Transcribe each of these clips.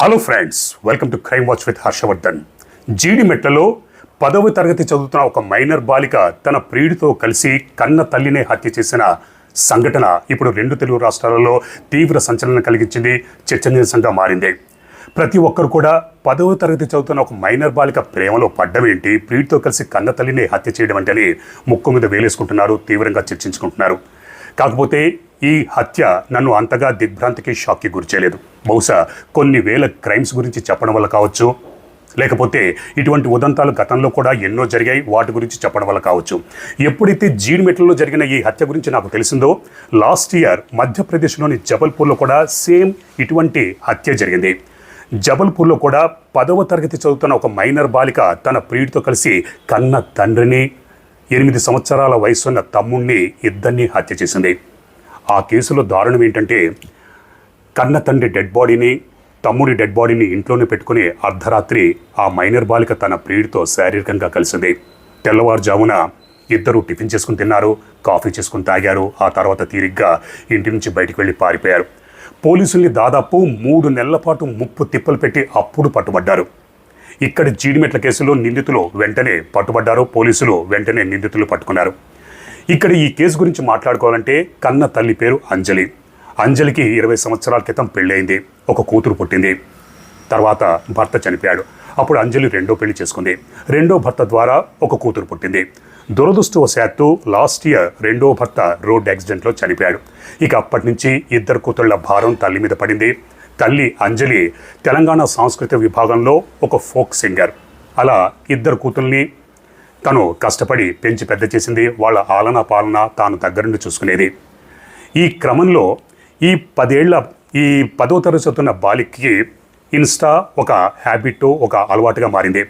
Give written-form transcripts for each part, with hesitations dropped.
Hello friends, welcome to crime watch with Harshavardhan. జీడిమెట్లలో 10వ తరగతి చదువుతున్న ఒక మైనర్ బాలిక తన ప్రియుడితో కలిసి కన్న తల్లినే హత్య చేసిన సంఘటన ఇప్పుడు 2 తెలుగు రాష్ట్రాలలో తీవ్ర సంచలనం కలిగించింది, చర్చనీయాంశంగా మారింది. ప్రతి ఒక్కరు కూడా 10వ తరగతి చదువుతున్న ఒక మైనర్ బాలిక ప్రేమలో పడ్డమేంటి, ప్రియుడితో కలిసి కన్న తల్లినే హత్య చేయడం అంటే ముక్కు మీద వేలేసుకుంటున్నారు, తీవ్రంగా చర్చించుకుంటున్నారు. కాకపోతే ఈ హత్య నన్ను అంతగా దిగ్భ్రాంతికి, షాక్కి గురి చేయలేదు. బహుశా కొన్ని వేల క్రైమ్స్ గురించి చెప్పడం వల్ల కావచ్చు, లేకపోతే ఇటువంటి ఉదంతాలు గతంలో కూడా ఎన్నో జరిగాయి, వాటి గురించి చెప్పడం వల్ల కావచ్చు. ఎప్పుడైతే జీడిమెట్లలో జరిగిన ఈ హత్య గురించి నాకు తెలిసిందో, లాస్ట్ ఇయర్ మధ్యప్రదేశ్లోని జబల్పూర్లో కూడా సేమ్ ఇటువంటి హత్య జరిగింది. జబల్పూర్లో కూడా 10వ తరగతి చదువుతున్న ఒక మైనర్ బాలిక తన ప్రియుడితో కలిసి కన్న తండ్రిని, 8 సంవత్సరాల వయసున్న తమ్ముణ్ణి, ఇద్దరిని హత్య చేసింది. ఆ కేసులో దారుణం ఏంటంటే, కన్న తండ్రి డెడ్ బాడీని, తమ్ముడి డెడ్ బాడీని ఇంట్లోనే పెట్టుకుని అర్ధరాత్రి ఆ మైనర్ బాలిక తన ప్రియుడితో శారీరకంగా కలిసింది. తెల్లవారుజామున ఇద్దరు టిఫిన్ చేసుకుని తిన్నారు, కాఫీ చేసుకుని తాగారు. ఆ తర్వాత తీరిగ్గా ఇంటి నుంచి బయటికి వెళ్ళి పారిపోయారు. పోలీసుల్ని దాదాపు 3 నెలల పాటు ముప్పు తిప్పలు పెట్టి అప్పుడు పట్టుబడ్డారు. ఇక్కడ జీడిమెట్ల కేసులో నిందితులు వెంటనే పట్టుబడ్డారు, పోలీసులు వెంటనే నిందితులు పట్టుకున్నారు. ఇక్కడ ఈ కేసు గురించి మాట్లాడుకోవాలంటే, కన్న తల్లి పేరు అంజలి. అంజలికి 20 సంవత్సరాల క్రితం పెళ్ళయింది, ఒక కూతురు పుట్టింది. తర్వాత భర్త చనిపోయాడు. అప్పుడు అంజలి రెండో పెళ్లి చేసుకుంది. రెండో భర్త ద్వారా ఒక కూతురు పుట్టింది. దురదృష్టవశాత్తు లాస్ట్ ఇయర్ రెండో భర్త రోడ్ యాక్సిడెంట్లో చనిపోయాడు. ఇక అప్పటి నుంచి 2 కూతుళ్ల భారం తల్లి మీద పడింది. తల్లి అంజలి తెలంగాణ సాంస్కృతిక విభాగంలో ఒక ఫోక్ సింగర్. అలా 2 కూతుల్ని తను కష్టపడి పెంచి పెద్ద చేసింది. వాళ్ళ ఆలనా పాలన తాను దగ్గరుండి చూసుకునేది. ఈ క్రమంలో ఈ 10వ తరగతి చదువుతున్న బాలికకి ఇన్స్టా ఒక హ్యాబిట్, ఒక అలవాటుగా మారింది.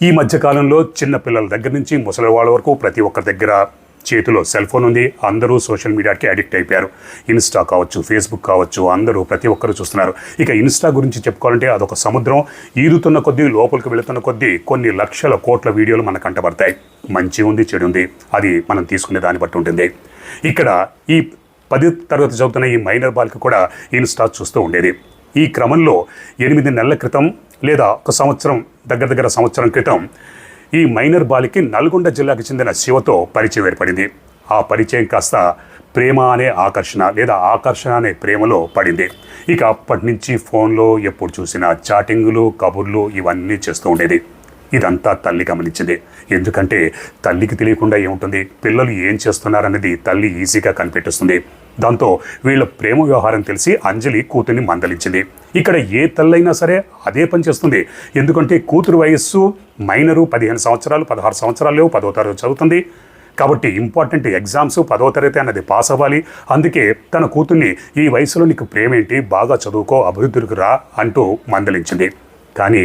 ఈ మధ్యకాలంలో చిన్న పిల్లల దగ్గర నుంచి ముసలి వాళ్ళ వరకు ప్రతి ఒక్కరి దగ్గర చేతిలో సెల్ ఫోన్ ఉంది. అందరూ సోషల్ మీడియాకి అడిక్ట్ అయిపోయారు. ఇన్స్టా కావచ్చు, ఫేస్బుక్ కావచ్చు, అందరూ ప్రతి ఒక్కరు చూస్తున్నారు. ఇక ఇన్స్టా గురించి చెప్పుకోవాలంటే అదొక సముద్రం. ఈదుతున్న కొద్దీ, లోపలికి వెళుతున్న కొద్దీ కొన్ని లక్షల కోట్ల వీడియోలు మనకు కంటపడతాయి. మంచి ఉంది, చెడు ఉంది, అది మనం తీసుకునే దాన్ని బట్టి ఉంటుంది. ఇక్కడ ఈ 10వ తరగతి చదువుతున్న ఈ మైనర్ బాలిక కూడా ఇన్స్టా చూస్తూ ఉండేది. ఈ క్రమంలో 8 నెలల క్రితం లేదా ఒక సంవత్సరం, దగ్గర సంవత్సరం క్రితం ఈ మైనర్ బాలికి నల్గొండ జిల్లాకు చెందిన శివతో పరిచయం ఏర్పడింది. ఆ పరిచయం కాస్త ప్రేమ అనే ఆకర్షణ, లేదా ఆకర్షణ అనే ప్రేమలో పడింది. ఇక అప్పటి నుంచి ఫోన్లో ఎప్పుడు చూసినా చాటింగులు, కబుర్లు ఇవన్నీ చేస్తూ ఉండేది. ఇదంతా తల్లి గమనించింది. ఎందుకంటే తల్లికి తెలియకుండా ఏముంటుంది, పిల్లలు ఏం చేస్తున్నారనేది తల్లి ఈజీగా కనిపెట్టేస్తుంది. దాంతో వీళ్ళ ప్రేమ వ్యవహారం తెలిసి అంజలి కూతుర్ని మందలించింది. ఇక్కడ ఏ తల్లైనా సరే అదే పని చేస్తుంది. ఎందుకంటే కూతురు వయస్సు మైనరు 15 సంవత్సరాలు, 16 సంవత్సరాలు లేవు, 10వ తరగతి చదువుతుంది. కాబట్టి ఇంపార్టెంట్ ఎగ్జామ్స్, 10వ తరగతి అన్నది పాస్ అవ్వాలి. అందుకే తన కూతుర్ని ఈ వయసులో నీకు ప్రేమేంటి, బాగా చదువుకో, అభివృద్ధికి రా అంటూ మందలించింది. కానీ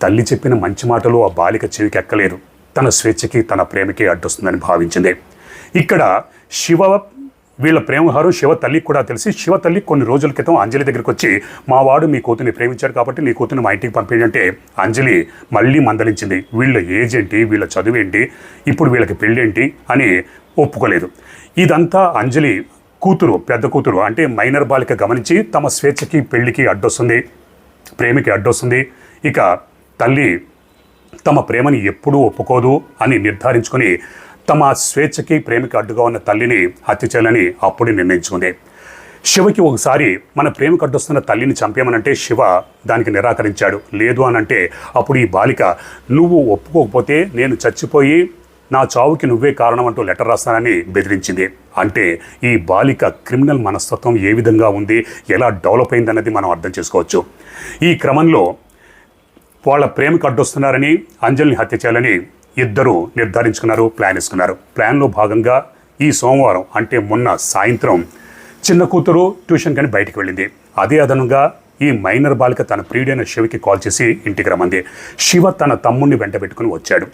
తల్లి చెప్పిన మంచి మాటలు ఆ బాలిక చెవికి ఎక్కలేదు. తన స్వేచ్ఛకి, తన ప్రేమకి అడ్డొస్తుందని భావించింది. ఇక్కడ వీళ్ళ ప్రేమహారం శివ తల్లికి కూడా తెలిసి, శివ తల్లి కొన్ని రోజుల క్రితం అంజలి దగ్గరికి వచ్చి, మా వాడు మీ కూతుర్ని ప్రేమించాడు కాబట్టి నీ కూతుర్ని మా ఇంటికి పంపించంటే అంజలి మళ్ళీ మందలించింది. వీళ్ళ ఏజ్ ఏంటి, వీళ్ళ చదువు ఏంటి, ఇప్పుడు వీళ్ళకి పెళ్ళేంటి అని ఒప్పుకోలేదు. ఇదంతా అంజలి కూతురు, పెద్ద కూతురు అంటే మైనర్ బాలిక గమనించి తమ స్వేచ్ఛకి, పెళ్లికి అడ్డొస్తుంది, ప్రేమకి అడ్డొస్తుంది. ఇక తల్లి తమ ప్రేమని ఎప్పుడూ ఒప్పుకోదు అని నిర్ధారించుకొని తమ స్వేచ్ఛకి, ప్రేమకి అడ్డుగా ఉన్న తల్లిని హత్య చేయాలని అప్పుడే నిర్ణయించుకుంది. శివకి ఒకసారి మన ప్రేమకు అడ్డొస్తున్న తల్లిని చంపేమనంటే శివ దానికి నిరాకరించాడు. లేదు అనంటే అప్పుడు ఈ బాలిక, నువ్వు ఒప్పుకోకపోతే నేను చచ్చిపోయి నా చావుకి నువ్వే కారణం అంటూ లెటర్ రాస్తానని బెదిరించింది. అంటే ఈ బాలిక క్రిమినల్ మనస్తత్వం ఏ విధంగా ఉంది, ఎలా డెవలప్ అయిందన్నది మనం అర్థం చేసుకోవచ్చు. ఈ క్రమంలో వాళ్ళ ప్రేమకు అడ్డొస్తున్నారని, అంజలిని హత్య చేయాలని ఇద్దరు నిర్ధారించుకున్నారు, ప్లాన్ వేసుకున్నారు. ప్లాన్లో భాగంగా ఈ సోమవారం అంటే మొన్న సాయంత్రం చిన్న కూతురు ట్యూషన్ కానీ బయటికి వెళ్ళింది. అదే అదనంగా ఈ మైనర్ బాలిక తన ప్రియుడైన శివకి కాల్ చేసి ఇంటికి రమ్మంది. శివ తన తమ్ముడిని వెంట పెట్టుకుని వచ్చాడు.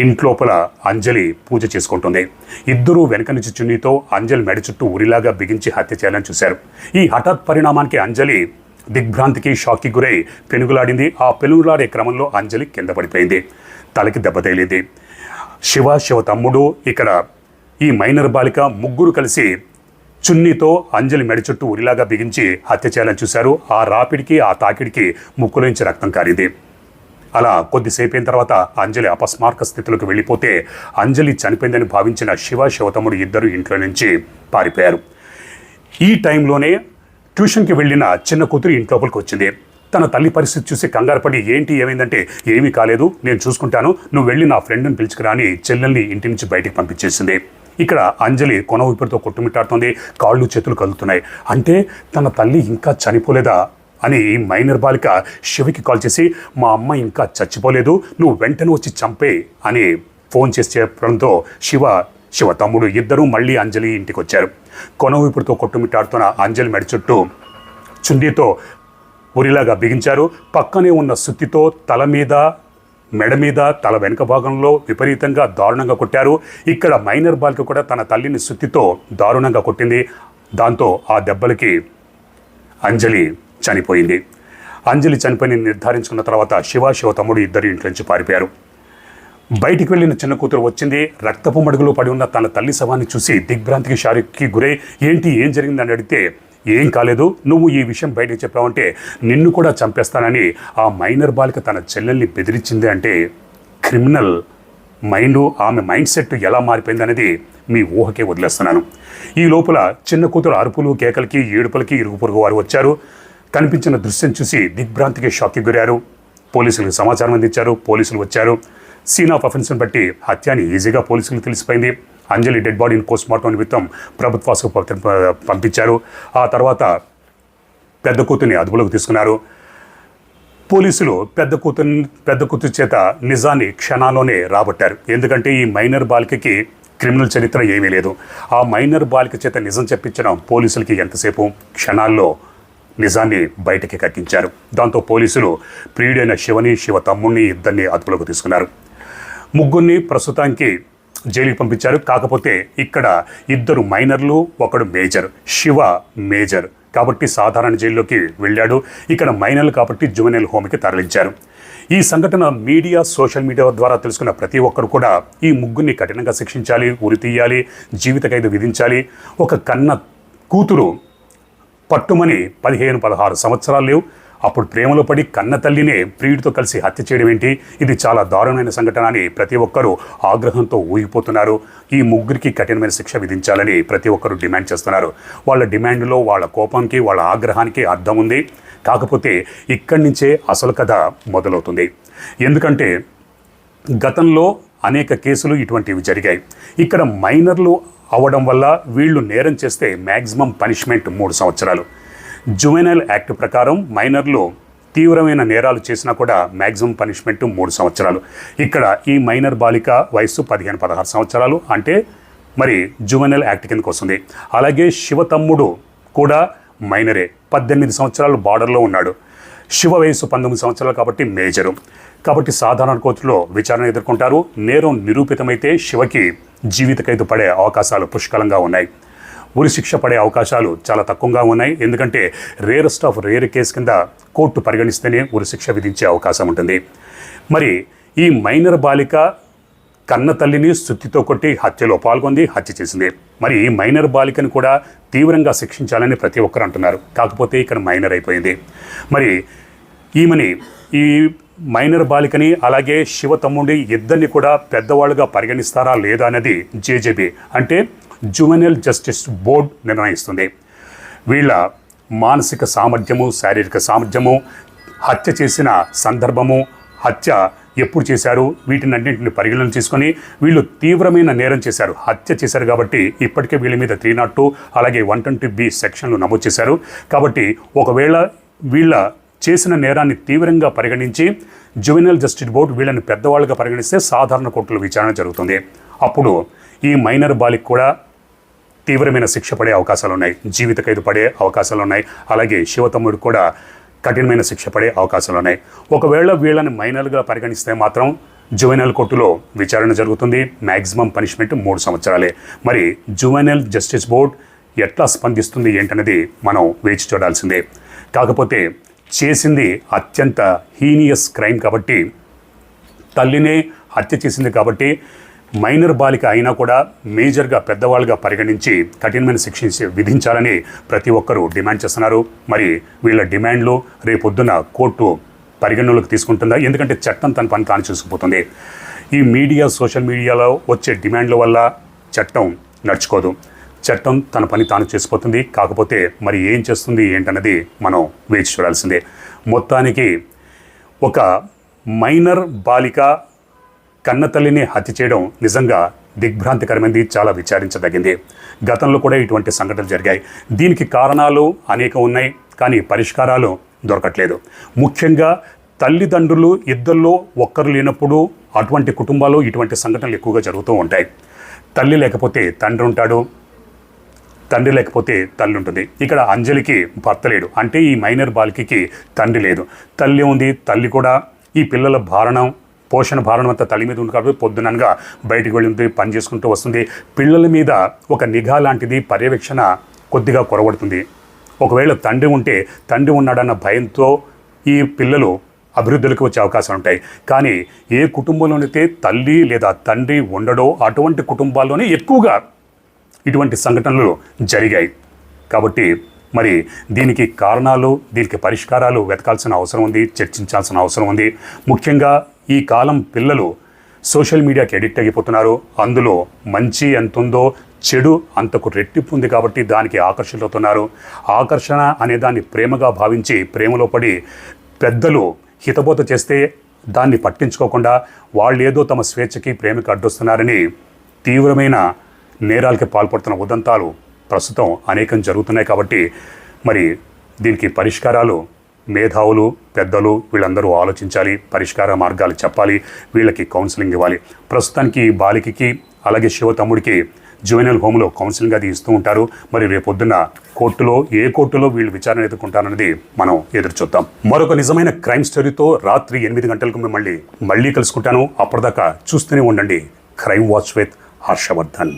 ఇంట్లోపల అంజలి పూజ చేసుకుంటుంది. ఇద్దరూ వెనక నుంచి చున్నీతో అంజలి మెడ చుట్టూ ఉరిలాగా బిగించి హత్య చేయాలని చూశారు. ఈ హఠాత్ పరిణామానికి అంజలి దిగ్భ్రాంతికి, షాక్కి గురై పెనుగులాడింది. ఆ పెనుగులాడే క్రమంలో అంజలి కింద పడిపోయింది, తలకి దెబ్బ తగిలింది. శివ తమ్ముడు, ఇక్కడ ఈ మైనర్ బాలిక ముగ్గురు కలిసి చున్నీతో అంజలి మెడ చుట్టూ ఉరిలాగా బిగించి హత్య చేయాలని చూశారు. ఆ రాపిడికి ఆ తాకిడికి ముక్కులోంచి రక్తం కారింది. అలా కొద్దిసేపు అయిన తర్వాత అంజలి అపస్మారక స్థితిలోకి వెళ్ళిపోతే అంజలి చనిపోయిందని భావించిన శివతమ్ముడు ఇద్దరు ఇంట్లో నుంచి పారిపోయారు. ఈ టైంలోనే ట్యూషన్కి వెళ్ళిన చిన్న కూతురు ఇంట్లోపలికి వచ్చింది. తన తల్లి పరిస్థితి చూసి కంగారు పడి ఏంటి ఏమైందంటే ఏమీ కాలేదు, నేను చూసుకుంటాను, నువ్వు వెళ్ళి నా ఫ్రెండ్ని పిలుచుకురా అని చెల్లెల్ని ఇంటి నుంచి బయటికి పంపించేసింది. ఇక్కడ అంజలి కొన ఊపిరితో కొట్టుమిట్టాడుతోంది, కాళ్ళు చేతులు కదులుతున్నాయి. అంటే తన తల్లి ఇంకా చనిపోలేదా అని మైనర్ బాలిక శివకి కాల్ చేసి మా అమ్మ ఇంకా చచ్చిపోలేదు, నువ్వు వెంటనే వచ్చి చంపే అని ఫోన్ చేసి చెప్పడంతో శివ తమ్ముడు ఇద్దరూ మళ్ళీ అంజలి ఇంటికి వచ్చారు. కొన ఊపిరితో కొట్టుమిట్టాడుతున్న అంజలి మెడ చుట్టూ చుండీతో ఉరిలాగా బిగించారు. పక్కనే ఉన్న సుత్తితో తల మీద, మెడ మీద, తల వెనుక భాగంలో విపరీతంగా దారుణంగా కొట్టారు. ఇక్కడ మైనర్ బాలిక కూడా తన తల్లిని సుత్తితో దారుణంగా కొట్టింది. దాంతో ఆ దెబ్బలకి అంజలి చనిపోయింది. అంజలి చనిపోయి నిర్ధారించుకున్న తర్వాత శివ తమ్ముడు ఇద్దరు ఇంట్లో నుంచి పారిపోయారు. బయటికి వెళ్ళిన చిన్న కూతురు వచ్చింది. రక్తపు మడుగులో పడి ఉన్న తన తల్లి శవాన్ని చూసి దిగ్భ్రాంతికి షారుకి గురై ఏం జరిగిందని అడిగితే ఏం కాలేదు, నువ్వు ఈ విషయం బయటకు చెప్పావంటే నిన్ను కూడా చంపేస్తానని ఆ మైనర్ బాలిక తన చెల్లెల్ని బెదిరించింది. అంటే క్రిమినల్ ఆమె మైండ్ సెట్ ఎలా మారిపోయింది అనేది మీ ఊహకే వదిలేస్తున్నాను. ఈ లోపల చిన్న కూతురు అరుపులు, కేకలకి, ఏడుపులకి ఇరుగు పొరుగు వారు వచ్చారు. కనిపించిన దృశ్యం చూసి దిగ్భ్రాంతికి షాక్కి గురారు. పోలీసులకు సమాచారం అందించారు. పోలీసులు వచ్చారు. సీన్ ఆఫ్ అఫెన్స్ని బట్టి హత్య అని ఈజీగా పోలీసులకు తెలిసిపోయింది. అంజలి డెడ్ బాడీని పోస్ట్మార్టం నిమిత్తం ప్రభుత్వ ఆసుపత్రికి పంపించారు. ఆ తర్వాత పెద్ద కూతుర్ని అదుపులోకి తీసుకున్నారు. పోలీసులు పెద్ద కూతురు చేత నిజాన్ని క్షణాల్లోనే రాబట్టారు. ఎందుకంటే ఈ మైనర్ బాలికకి క్రిమినల్ చరిత్ర ఏమీ లేదు. ఆ మైనర్ బాలిక చేత నిజం చెప్పించడం పోలీసులకి ఎంతసేపు, క్షణాల్లో నిజాన్ని బయటకి కక్కించారు. దాంతో పోలీసులు ప్రియుడైన శివ తమ్ముడిని ఇద్దరిని అదుపులోకి తీసుకున్నారు. ముగ్గురిని ప్రస్తుతానికి జైలుకి పంపించారు. కాకపోతే ఇక్కడ ఇద్దరు మైనర్లు, ఒకడు మేజర్. శివ మేజర్ కాబట్టి సాధారణ జైల్లోకి వెళ్ళాడు. ఇక్కడ మైనర్లు కాబట్టి జువెనైల్ హోమ్కి తరలించారు. ఈ సంఘటన సోషల్ మీడియా ద్వారా తెలుసుకున్న ప్రతి ఒక్కరు కూడా ఈ ముగ్గురిని కఠినంగా శిక్షించాలి, ఉరి తీయాలి, జీవిత ఖైదు విధించాలి. ఒక కన్న కూతురు పట్టుమని 15-16 సంవత్సరాలు లేవు, అప్పుడు ప్రేమలో పడి కన్న తల్లినే ప్రియుడితో కలిసి హత్య చేయడం ఏంటి, ఇది చాలా దారుణమైన సంఘటన అని ప్రతి ఒక్కరూ ఆగ్రహంతో ఊగిపోతున్నారు. ఈ ముగ్గురికి కఠినమైన శిక్ష విధించాలని ప్రతి ఒక్కరూ డిమాండ్ చేస్తున్నారు. వాళ్ళ డిమాండ్లో, వాళ్ళ కోపానికి, వాళ్ళ ఆగ్రహానికి అర్థం ఉంది. కాకపోతే ఇక్కడి నుంచే అసలు కథ మొదలవుతుంది. ఎందుకంటే గతంలో అనేక కేసులు ఇటువంటివి జరిగాయి. ఇక్కడ మైనర్లు అవ్వడం వల్ల వీళ్ళు నేరం చేస్తే మ్యాక్సిమం పనిష్మెంట్ 3 సంవత్సరాలు. జువెనైల్ యాక్ట్ ప్రకారం మైనర్లు తీవ్రమైన నేరాలు చేసినా కూడా మ్యాక్సిమం పనిష్మెంట్ 3 సంవత్సరాలు. ఇక్కడ ఈ మైనర్ బాలిక వయస్సు 15-16 సంవత్సరాలు, అంటే మరి జువెనైల్ యాక్ట్ కిందకు వస్తుంది. అలాగే శివ తమ్ముడు కూడా మైనరే, 18 సంవత్సరాలు బార్డర్లో ఉన్నాడు. శివ వయస్సు 19 సంవత్సరాలు కాబట్టి మేజరు. కాబట్టి సాధారణ కోర్టులో విచారణ ఎదుర్కొంటారు. నేరం నిరూపితమైతే శివకి జీవిత ఖైదు పడే అవకాశాలు పుష్కలంగా ఉన్నాయి. ఉరి శిక్ష పడే అవకాశాలు చాలా తక్కువగా ఉన్నాయి. ఎందుకంటే రేరెస్ట్ ఆఫ్ రేర్ కేసు కింద కోర్టు పరిగణిస్తేనే ఉరి శిక్ష విధించే అవకాశం ఉంటుంది. మరి ఈ మైనర్ బాలిక కన్న తల్లిని సుత్తితో కొట్టి హత్యలో పాల్గొంది, హత్య చేసింది. మరి ఈ మైనర్ బాలికను కూడా తీవ్రంగా శిక్షించాలని ప్రతి ఒక్కరు అంటున్నారు. కాకపోతే ఇక్కడ మైనర్ అయిపోయింది. మరి ఈ మైనర్ బాలికని అలాగే శివ తమ్ముడి ఇద్దరిని కూడా పెద్దవాళ్ళుగా పరిగణిస్తారా లేదా అనేది జేజేబీ అంటే జువెనైల్ జస్టిస్ బోర్డ్ నిర్ణయిస్తుంది. వీళ్ళ మానసిక సామర్థ్యము, శారీరక సామర్థ్యము, హత్య చేసిన సందర్భము, హత్య ఎప్పుడు చేశారు, వీటినన్నింటిని పరిగణన తీసుకొని వీళ్ళు తీవ్రమైన నేరం చేశారు, హత్య చేశారు కాబట్టి ఇప్పటికే వీళ్ళ మీద 302 అలాగే 120B సెక్షన్లు నమోదు చేశారు. కాబట్టి ఒకవేళ వీళ్ళ చేసిన నేరాన్ని తీవ్రంగా పరిగణించి జువెనైల్ జస్టిస్ బోర్డు వీళ్ళని పెద్దవాళ్ళుగా పరిగణిస్తే సాధారణ కోర్టులో విచారణ జరుగుతుంది. అప్పుడు ఈ మైనర్ బాలిక కూడా తీవ్రమైన శిక్ష పడే అవకాశాలు ఉన్నాయి, జీవిత ఖైదు పడే అవకాశాలు ఉన్నాయి. అలాగే శివ తమ్ముడు కూడా కఠినమైన శిక్ష పడే అవకాశాలు ఉన్నాయి. ఒకవేళ వీళ్ళని మైనర్గా పరిగణిస్తే మాత్రం జువెనైల్ కోర్టులో విచారణ జరుగుతుంది. మ్యాక్సిమం పనిష్మెంట్ 3 సంవత్సరాలే. మరి జువెనైల్ జస్టిస్ బోర్డ్ ఎట్లా స్పందిస్తుంది ఏంటనేది మనం వేచి చూడాల్సిందే. కాకపోతే చేసింది అత్యంత హీనియస్ క్రైమ్ కాబట్టి, తల్లినే హత్య చేసింది కాబట్టి మైనర్ బాలిక అయినా కూడా మేజర్గా పెద్దవాళ్ళుగా పరిగణించి కఠినమైన శిక్ష విధించాలని ప్రతి ఒక్కరూ డిమాండ్ చేస్తున్నారు. మరి వీళ్ళ డిమాండ్లు రేపొద్దున కోర్టు పరిగణనలోకి తీసుకుంటుందా? ఎందుకంటే చట్టం తన పని తాను చూసుకుపోతుంది. ఈ మీడియా, సోషల్ మీడియాలో వచ్చే డిమాండ్ల వల్ల చట్టం నడుచుకోదు. చట్టం తన పని తాను చేసిపోతుంది. కాకపోతే మరి ఏం చేస్తుంది ఏంటన్నది మనం వేచి చూడాల్సిందే. మొత్తానికి ఒక మైనర్ బాలిక కన్నతల్లిని హత్య చేయడం నిజంగా దిగ్భ్రాంతికరమైనది, చాలా విచారించదగింది. గతంలో కూడా ఇటువంటి సంఘటనలు జరిగాయి. దీనికి కారణాలు అనేకం ఉన్నాయి, కానీ పరిష్కారాలు దొరకట్లేదు. ముఖ్యంగా తల్లిదండ్రులు ఇద్దరిలో ఒక్కరు లేనప్పుడు అటువంటి కుటుంబాల్లో ఇటువంటి సంఘటనలు ఎక్కువగా జరుగుతూ ఉంటాయి. తల్లి లేకపోతే తండ్రి ఉంటాడు, తండ్రి లేకపోతే తల్లి ఉంటుంది. ఇక్కడ అంజలికి భర్త లేడు, అంటే ఈ మైనర్ బాలికకి తండ్రి లేదు. తల్లి ఉంది, తల్లి కూడా ఈ పిల్లల పోషణ భారణం అంతా తల్లి మీద ఉంది కాబట్టి పొద్దుననగా బయటికి వెళ్ళి పని చేసుకుంటూ వస్తుంది. పిల్లల మీద ఒక నిఘా లాంటిది, పర్యవేక్షణ కొద్దిగా కొరవడుతుంది. ఒకవేళ తండ్రి ఉంటే తండ్రి ఉన్నాడన్న భయంతో ఈ పిల్లలు అభివృద్ధిలోకి వచ్చే అవకాశాలు ఉంటాయి. కానీ ఏ కుటుంబంలోనైతే తల్లి లేదా తండ్రి ఉండడో అటువంటి కుటుంబాల్లోనే ఎక్కువగా ఇటువంటి సంఘటనలు జరిగాయి. కాబట్టి మరి దీనికి కారణాలు, దీనికి పరిష్కారాలు వెతకాల్సిన అవసరం ఉంది, చర్చించాల్సిన అవసరం ఉంది. ముఖ్యంగా ఈ కాలం పిల్లలు సోషల్ మీడియాకి ఎడిక్ట్ అయిపోతున్నారు. అందులో మంచి ఎంత ఉందో చెడు అంతకు రెట్టింపు ఉంది కాబట్టి దానికి ఆకర్షితులవుతున్నారు. ఆకర్షణ అనే దాన్ని ప్రేమగా భావించి ప్రేమలో పడి పెద్దలు హితబోధ చేస్తే దాన్ని పట్టించుకోకుండా వాళ్ళు ఏదో తమ స్వేచ్ఛకి ప్రేమకి అడ్డొస్తున్నారని తీవ్రమైన నేరాలకి పాల్పడుతున్న ఉదంతాలు ప్రస్తుతం అనేకం జరుగుతున్నాయి. కాబట్టి మరి దీనికి పరిష్కారాలు మేధావులు, పెద్దలు వీళ్ళందరూ ఆలోచించాలి, పరిష్కార మార్గాలు చెప్పాలి, వీళ్ళకి కౌన్సిలింగ్ ఇవ్వాలి. ప్రస్తుతానికి ఈ బాలికకి అలాగే శివ తమ్ముడికి జువెనల్ హోమ్లో కౌన్సిలింగ్ అది ఇస్తూ ఉంటారు. మరి రేపొద్దున్న ఏ కోర్టులో వీళ్ళు విచారణ ఎదుర్కొంటారన్నది మనం ఎదురు చూద్దాం. మరొక నిజమైన క్రైమ్ స్టోరీతో రాత్రి 8 గంటలకు మిమ్మల్ని మళ్ళీ కలుసుకుంటాను. అప్పటిదాకా చూస్తూనే ఉండండి క్రైమ్ వాచ్ విత్ హర్షవర్ధన్.